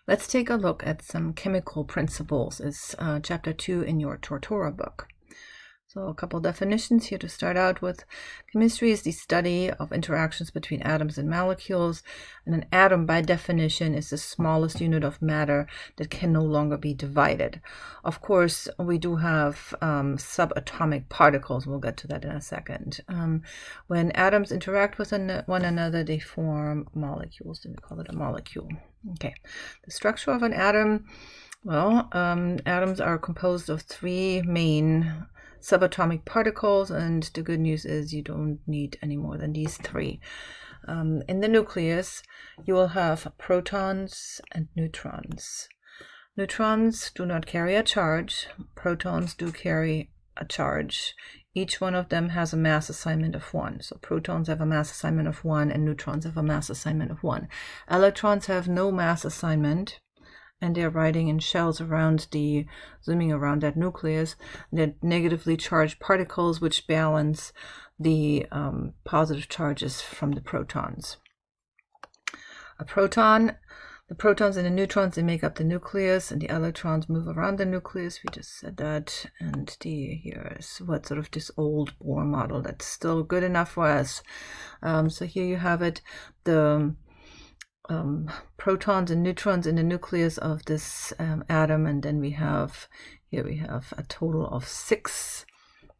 Let's take a look at some chemical principles. It's chapter 2 in your Tortora book. So a couple definitions here to start out with. Chemistry is the study of interactions between atoms and molecules, and an atom by definition is the smallest unit of matter that can no longer be divided. Of course, we do have subatomic particles. We'll get to that in a second. When atoms interact with one another, they form molecules, and we call it a molecule. Okay, the structure of an atom, well, atoms are composed of three main subatomic particles, and the good news is you don't need any more than these three. In the nucleus, you will have protons and neutrons. Neutrons do not carry a charge. Protons do carry a charge. Each one of them has a mass assignment of 1. So protons have a mass assignment of 1 and neutrons have a mass assignment of 1. Electrons have no mass assignment, and they're riding in shells around zooming around that nucleus. They're negatively charged particles which balance the positive charges from the protons. The protons and the neutrons, they make up the nucleus, and the electrons move around the nucleus. We just said that. And here is what sort of this old Bohr model that's still good enough for us. So here you have it, the protons and neutrons in the nucleus of this atom, and then we have a total of 6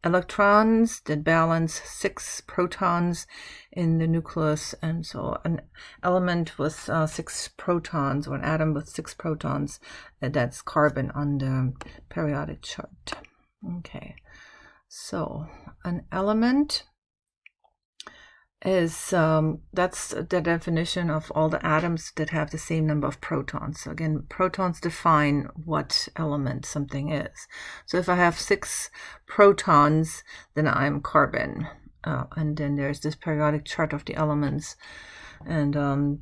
electrons that balance 6 protons in the nucleus. And so an element with 6 protons, or an atom with 6 protons, that's carbon on the periodic chart. Okay, so an element is that's the definition of all the atoms that have the same number of protons. So again, protons define what element something is. So if I have 6 protons, then I'm carbon. And then there's this periodic chart of the elements, and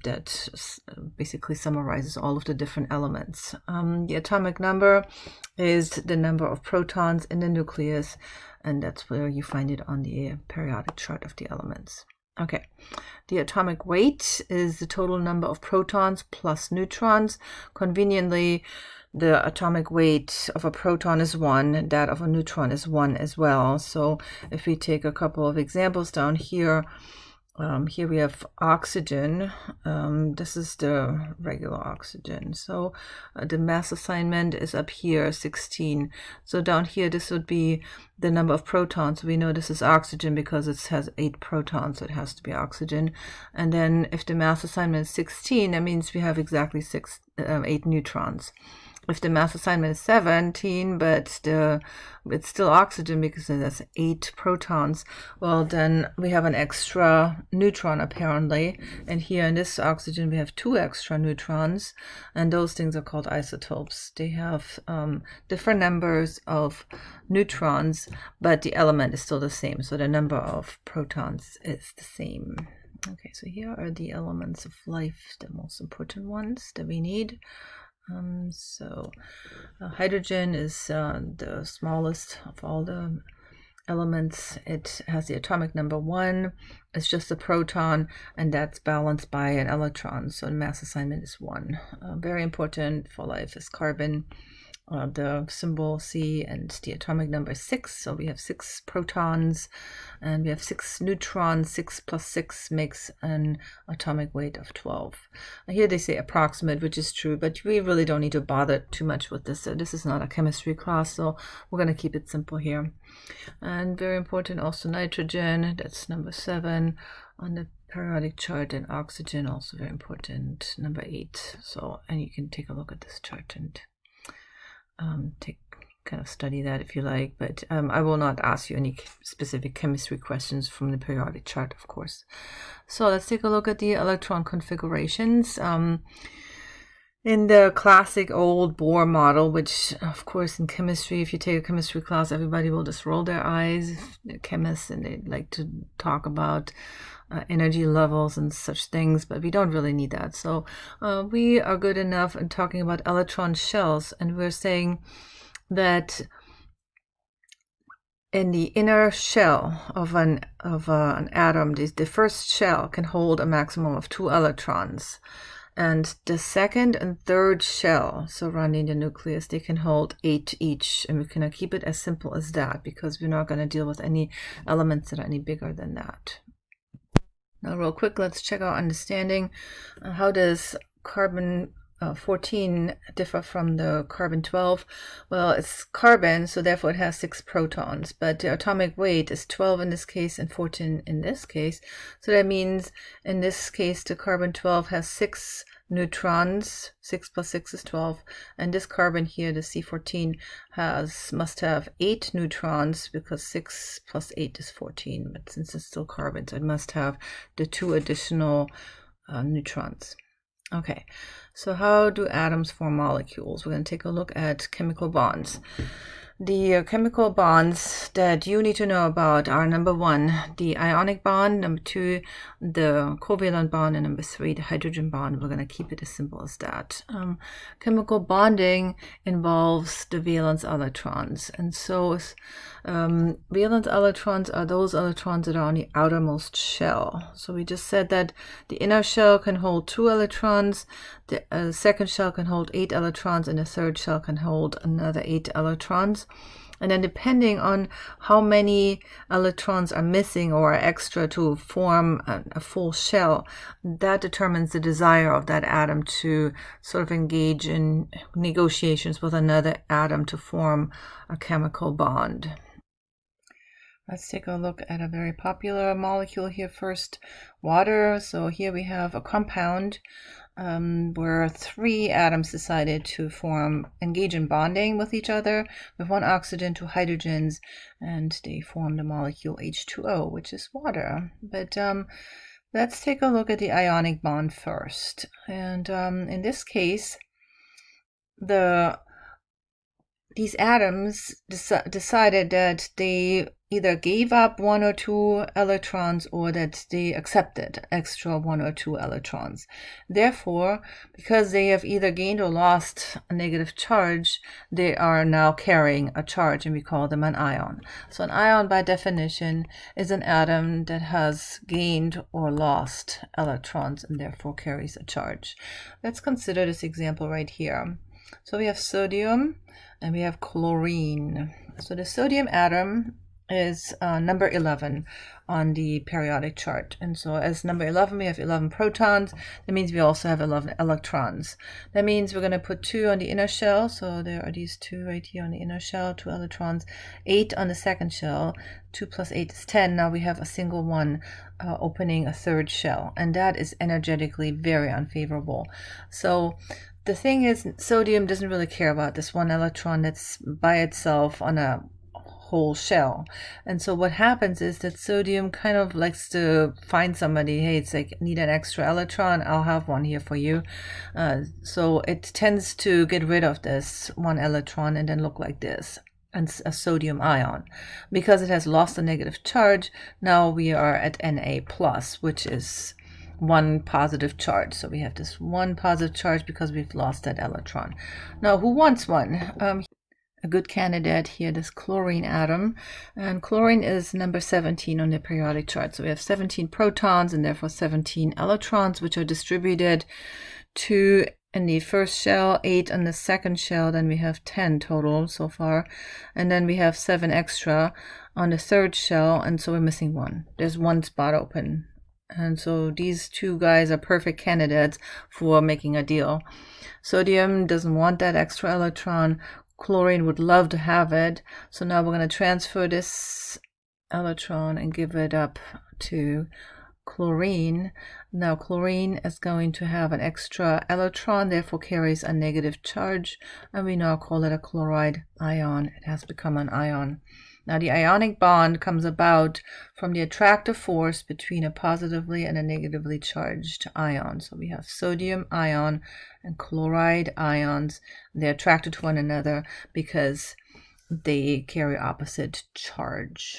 that basically summarizes all of the different elements. The atomic number is the number of protons in the nucleus, and that's where you find it on the periodic chart of the elements. Okay, the atomic weight is the total number of protons plus neutrons. Conveniently, the atomic weight of a proton is 1, and that of a neutron is 1 as well. So if we take a couple of examples down here, here we have oxygen. This is the regular oxygen. So the mass assignment is up here, 16. So down here, this would be the number of protons. We know this is oxygen because it has 8 protons, so it has to be oxygen. And then if the mass assignment is 16, that means we have exactly 8 neutrons. If the mass assignment is 17, but it's still oxygen because it has 8 protons, well, then we have an extra neutron apparently. And here in this oxygen, we have 2 extra neutrons, and those things are called isotopes. They have different numbers of neutrons, but the element is still the same. So the number of protons is the same. Okay, so here are the elements of life, the most important ones that we need. Hydrogen is the smallest of all the elements. It has the atomic number 1. It's just a proton, and that's balanced by an electron. So the mass assignment is 1. Very important for life is carbon. The symbol C, and the atomic number is 6. So we have 6 protons and we have 6 neutrons. 6 plus 6 makes an atomic weight of 12. Here they say approximate, which is true, but we really don't need to bother too much with this. So this is not a chemistry class, so we're going to keep it simple here. And very important also nitrogen, that's number 7 on the periodic chart, and oxygen also very important, number 8. So, and you can take a look at this chart and kind of study that if you like, but I will not ask you any specific chemistry questions from the periodic chart, of course. So let's take a look at the electron configurations. In the classic old Bohr model, which of course in chemistry, if you take a chemistry class, everybody will just roll their eyes. They're chemists and they like to talk about energy levels and such things, but we don't really need that. So we are good enough in talking about electron shells, and we're saying that in the inner shell of an atom, the first shell can hold a maximum of 2 electrons. And the second and third shell surrounding the nucleus, they can hold 8 each. And we can keep it as simple as that because we're not going to deal with any elements that are any bigger than that. Now, real quick, let's check our understanding. How does carbon 14 differ from the carbon 12? Well, it's carbon, so therefore it has 6 protons, but the atomic weight is 12 in this case and 14 in this case. So that means in this case the carbon 12 has 6 neutrons. 6 plus 6 is 12, and this carbon here, the C14, must have 8 neutrons because 6 plus 8 is 14, but since it's still carbon, so it must have the 2 additional neutrons. Okay, so how do atoms form molecules? We're going to take a look at chemical bonds. The chemical bonds that you need to know about are number 1, the ionic bond, number 2, the covalent bond, and number 3, the hydrogen bond. We're going to keep it as simple as that. Chemical bonding involves the valence electrons, and so valence electrons are those electrons that are on the outermost shell. So we just said that the inner shell can hold 2 electrons, the second shell can hold 8 electrons, and the third shell can hold another 8 electrons. And then depending on how many electrons are missing or are extra to form a full shell, that determines the desire of that atom to sort of engage in negotiations with another atom to form a chemical bond. Let's take a look at a very popular molecule here first, water. So here we have a compound where 3 atoms decided to engage in bonding with each other with 1 oxygen, 2 hydrogens, and they formed the molecule H2O, which is water. But let's take a look at the ionic bond first. And in this case, these atoms decided that they either gave up 1 or 2 electrons or that they accepted extra 1 or 2 electrons. Therefore, because they have either gained or lost a negative charge, they are now carrying a charge, and we call them an ion. So an ion, by definition, is an atom that has gained or lost electrons and therefore carries a charge. Let's consider this example right here. So we have sodium and we have chlorine. So the sodium atom is number 11 on the periodic chart. And so as number 11, we have 11 protons. That means we also have 11 electrons. That means we're going to put 2 on the inner shell. So there are these 2 right here on the inner shell, 2 electrons, 8 on the second shell. 2 plus 8 is 10. Now we have a single one opening a third shell. And that is energetically very unfavorable. So the thing is, sodium doesn't really care about this 1 electron that's by itself on a whole shell. And so what happens is that sodium kind of likes to find somebody, hey, it's like, need an extra electron, I'll have one here for you. So it tends to get rid of this 1 electron and then look like this, and a sodium ion. Because it has lost a negative charge, now we are at Na+, which is 1 positive charge. So we have this 1 positive charge because we've lost that electron. Now, who wants one? A good candidate here, this chlorine atom, and chlorine is number 17 on the periodic chart. So we have 17 protons and therefore 17 electrons, which are distributed 2 in the first shell, 8 on the second shell, then we have 10 total so far, and then we have 7 extra on the third shell, and so we're missing 1. There's 1 spot open. And so these 2 guys are perfect candidates for making a deal. Sodium doesn't want that extra electron. Chlorine would love to have it. So now we're going to transfer this electron and give it up to chlorine. Now chlorine is going to have an extra electron, therefore carries a negative charge, and we now call it a chloride ion. It has become an ion. Now the ionic bond comes about from the attractive force between a positively and a negatively charged ion. So we have sodium ion and chloride ions. They're attracted to one another because they carry opposite charge.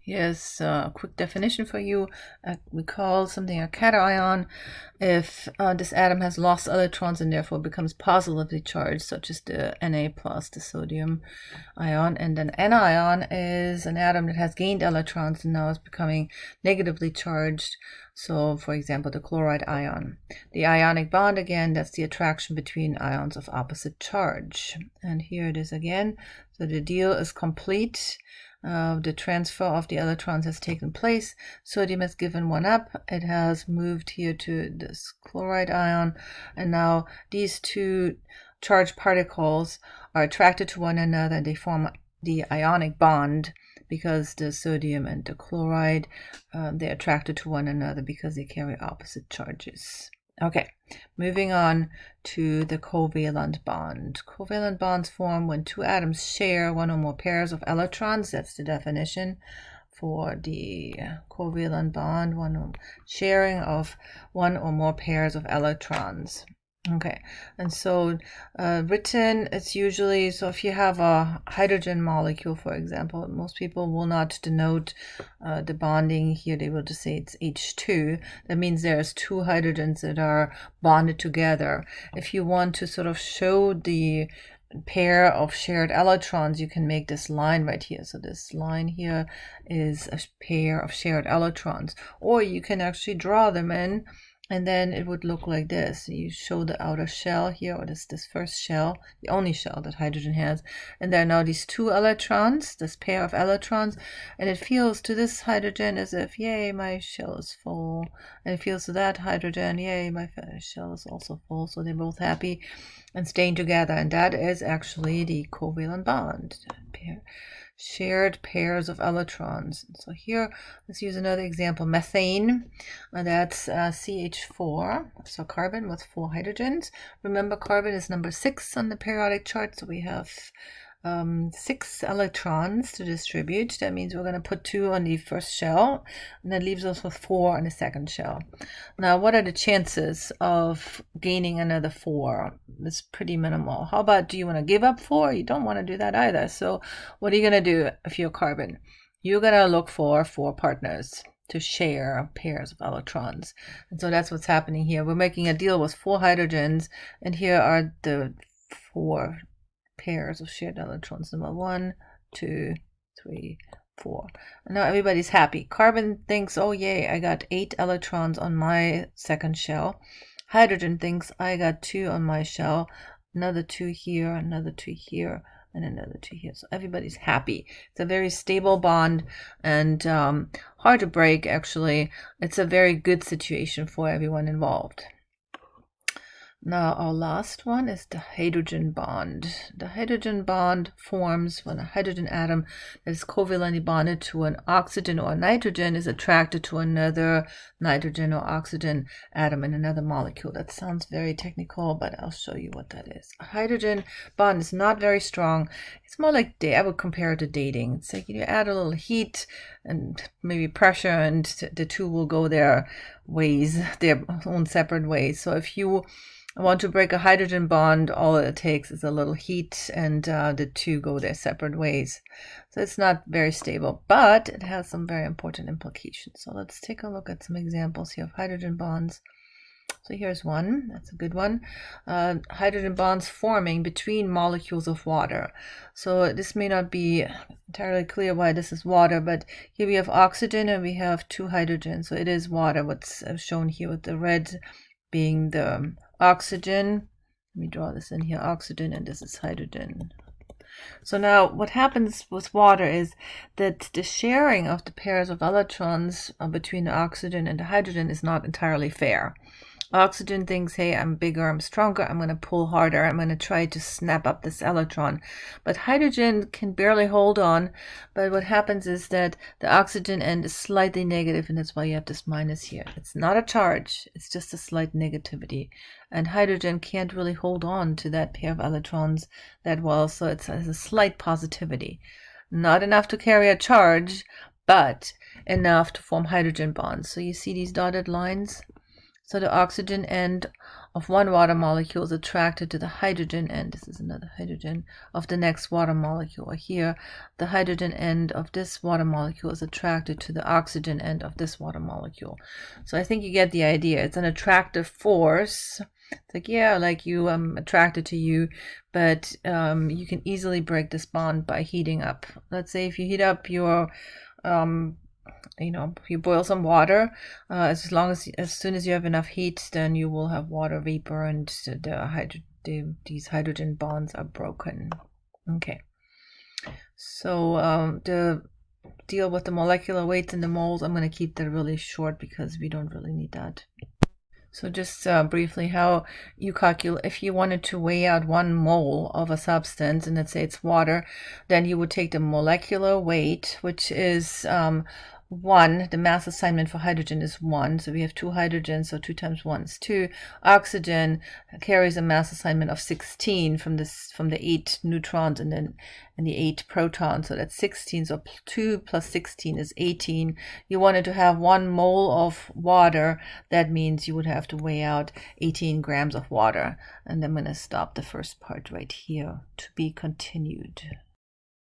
Here's a quick definition for you. We call something a cation if this atom has lost electrons and therefore becomes positively charged, such as the Na plus, the sodium ion. And an anion is an atom that has gained electrons and now is becoming negatively charged. So, for example, the chloride ion. The ionic bond, again, that's the attraction between ions of opposite charge. And here it is again. So the deal is complete. The transfer of the electrons has taken place. Sodium has given one up. It has moved here to this chloride ion. And now these two charged particles are attracted to one another. They form the ionic bond because the sodium and the chloride, they're attracted to one another because they carry opposite charges. Okay, moving on to the covalent bond. Covalent bonds form when two atoms share one or more pairs of electrons. That's the definition for the covalent bond, sharing of one or more pairs of electrons. Okay, and so written, it's usually, so if you have a hydrogen molecule, for example, most people will not denote the bonding here. They will just say it's H2. That means there's two hydrogens that are bonded together. If you want to sort of show the pair of shared electrons, you can make this line right here. So this line here is a pair of shared electrons, or you can actually draw them in. And then it would look like this. You show the outer shell here, or this first shell, the only shell that hydrogen has. And there are now these two electrons, this pair of electrons. And it feels to this hydrogen as if, yay, my shell is full. And it feels to that hydrogen, yay, my shell is also full. So they're both happy and staying together. And that is actually the covalent bond. Shared pairs of electrons. So here, let's use another example. Methane, that's CH4, so carbon with 4 hydrogens. Remember, carbon is number 6 on the periodic chart, so we have 6 electrons to distribute. That means we're going to put 2 on the first shell, and that leaves us with 4 on the second shell. Now, what are the chances of gaining another 4? It's pretty minimal. How about, do you want to give up 4? You don't want to do that either. So what are you going to do if you're carbon? You're going to look for 4 partners to share pairs of electrons. And so that's what's happening here. We're making a deal with 4 hydrogens, and here are the 4 pairs of shared electrons. Number 1, 2, 3, 4. And now everybody's happy. Carbon thinks, oh yay, I got 8 electrons on my second shell. Hydrogen thinks, I got 2 on my shell. Another 2 here, another 2 here, and another 2 here. So everybody's happy. It's a very stable bond and hard to break, actually. It's a very good situation for everyone involved. Now our last one is the hydrogen bond. The hydrogen bond forms when a hydrogen atom that is covalently bonded to an oxygen or nitrogen is attracted to another nitrogen or oxygen atom in another molecule. That sounds very technical, but I'll show you what that is. A hydrogen bond is not very strong. It's more like, I would compare it to dating. It's like you add a little heat and maybe pressure, and the two will go their ways, their own separate ways. So if you want to break a hydrogen bond, all it takes is a little heat, and the two go their separate ways. So it's not very stable, but it has some very important implications. So let's take a look at some examples here of hydrogen bonds. So here's one, that's a good one. Hydrogen bonds forming between molecules of water. So this may not be entirely clear why this is water, but here we have oxygen and we have 2 hydrogens. So it is water, what's shown here with the red being the oxygen. Let me draw this in here, oxygen, and this is hydrogen. So now what happens with water is that the sharing of the pairs of electrons between the oxygen and the hydrogen is not entirely fair. Oxygen thinks, hey, I'm bigger, I'm stronger, I'm going to pull harder, I'm going to try to snap up this electron. But hydrogen can barely hold on, but what happens is that the oxygen end is slightly negative, and that's why you have this minus here. It's not a charge, it's just a slight negativity. And hydrogen can't really hold on to that pair of electrons that well, so it has a slight positivity. Not enough to carry a charge, but enough to form hydrogen bonds. So you see these dotted lines? So the oxygen end of one water molecule is attracted to the hydrogen end. This is another hydrogen of the next water molecule. Here, the hydrogen end of this water molecule is attracted to the oxygen end of this water molecule. So I think you get the idea. It's an attractive force. It's like, yeah, like you, I'm attracted to you, but you can easily break this bond by heating up. Let's say if you heat up your you boil some water, as soon as you have enough heat, then you will have water vapor, and these hydrogen bonds are broken. Okay, so the deal with the molecular weights in the moles, I'm going to keep that really short because we don't really need that. So just briefly, how you calculate, if you wanted to weigh out 1 mole of a substance, and let's say it's water, then you would take the molecular weight, which is 1. The mass assignment for hydrogen is 1, so we have 2 hydrogens, so 2 times 1 is 2. Oxygen carries a mass assignment of 16 from the 8 neutrons and the 8 protons, so that's 16. So 2 plus 16 is 18. You wanted to have 1 mole of water. That means you would have to weigh out 18 grams of water. And I'm going to stop the first part right here. To be continued.